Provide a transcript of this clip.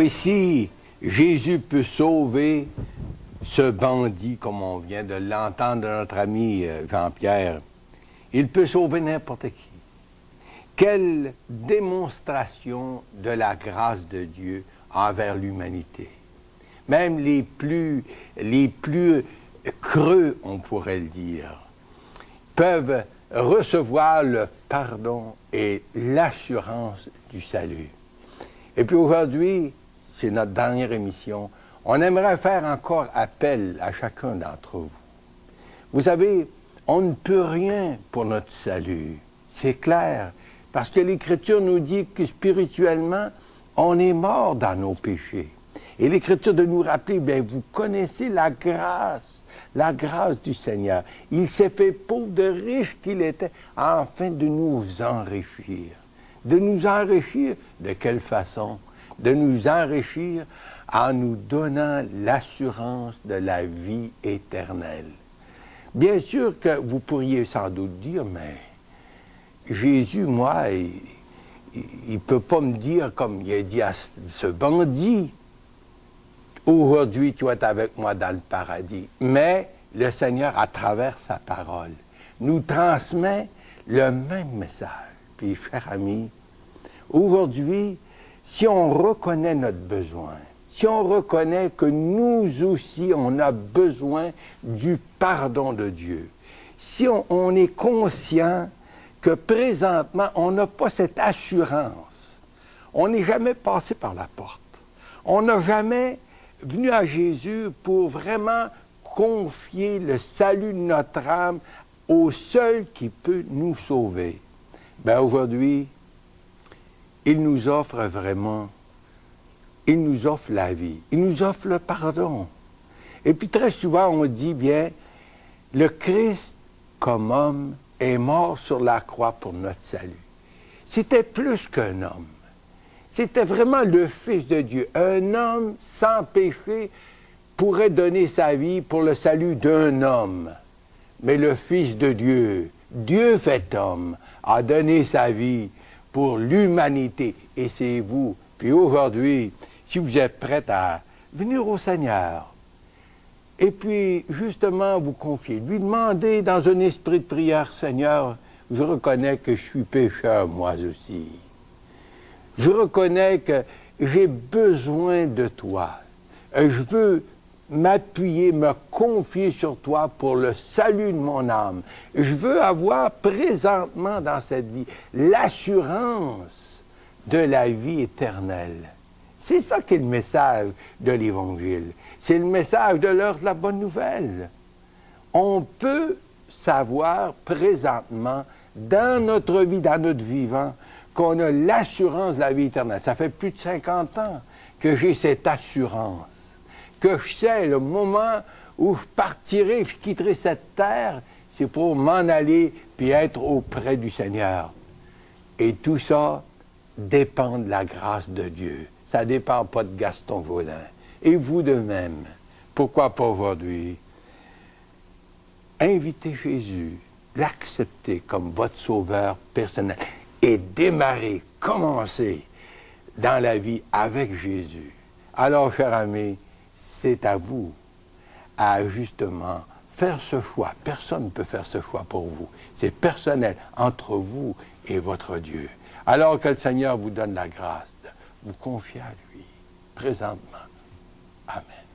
ici, Jésus peut sauver ce bandit, comme on vient de l'entendre de notre ami Jean-Pierre. Il peut sauver n'importe qui. Quelle démonstration de la grâce de Dieu envers l'humanité. Même les plus creux, on pourrait le dire, peuvent recevoir le pardon et l'assurance du salut. Et puis aujourd'hui, c'est notre dernière émission, on aimerait faire encore appel à chacun d'entre vous. Vous savez, on ne peut rien pour notre salut, c'est clair, parce que l'Écriture nous dit que spirituellement, on est mort dans nos péchés. Et l'Écriture de nous rappeler, bien, vous connaissez la grâce du Seigneur. Il s'est fait pauvre de riche qu'il était, afin de nous enrichir. De nous enrichir de quelle façon? De nous enrichir en nous donnant l'assurance de la vie éternelle. Bien sûr que vous pourriez sans doute dire, mais Jésus, moi, il ne peut pas me dire, comme il a dit à ce bandit, aujourd'hui, tu es avec moi dans le paradis. Mais le Seigneur, à travers sa parole, nous transmet le même message. Puis, cher ami, aujourd'hui, si on reconnaît notre besoin, si on reconnaît que nous aussi, on a besoin du pardon de Dieu, si on est conscient que présentement, on n'a pas cette assurance, on n'est jamais passé par la porte, on n'a jamais venu à Jésus pour vraiment confier le salut de notre âme au seul qui peut nous sauver. Bien, aujourd'hui, il nous offre vraiment, il nous offre la vie, il nous offre le pardon. Et puis très souvent, on dit, bien, le Christ, comme homme, est mort sur la croix pour notre salut. C'était plus qu'un homme. C'était vraiment le Fils de Dieu. Un homme sans péché pourrait donner sa vie pour le salut d'un homme. Mais le Fils de Dieu, Dieu fait homme, a donné sa vie pour l'humanité. Et c'est vous. Puis aujourd'hui, si vous êtes prêts à venir au Seigneur, et puis justement vous confier, lui demander dans un esprit de prière, Seigneur, je reconnais que je suis pécheur moi aussi. Je reconnais que j'ai besoin de toi. Je veux m'appuyer, me confier sur toi pour le salut de mon âme. Je veux avoir présentement dans cette vie l'assurance de la vie éternelle. C'est ça qui est le message de l'Évangile. C'est le message de l'heure de la bonne nouvelle. On peut savoir présentement, dans notre vie, dans notre vivant, qu'on a l'assurance de la vie éternelle. Ça fait plus de 50 ans que j'ai cette assurance, que je sais le moment où je partirai, je quitterai cette terre, c'est pour m'en aller puis être auprès du Seigneur. Et tout ça dépend de la grâce de Dieu. Ça ne dépend pas de Gaston Vaulin. Et vous de même. Pourquoi pas aujourd'hui? Invitez Jésus, l'accepter comme votre sauveur personnel et démarrer, commencer dans la vie avec Jésus. Alors, cher ami, c'est à vous à justement faire ce choix. Personne ne peut faire ce choix pour vous. C'est personnel entre vous et votre Dieu. Alors que le Seigneur vous donne la grâce de vous confier à lui, présentement. Amen.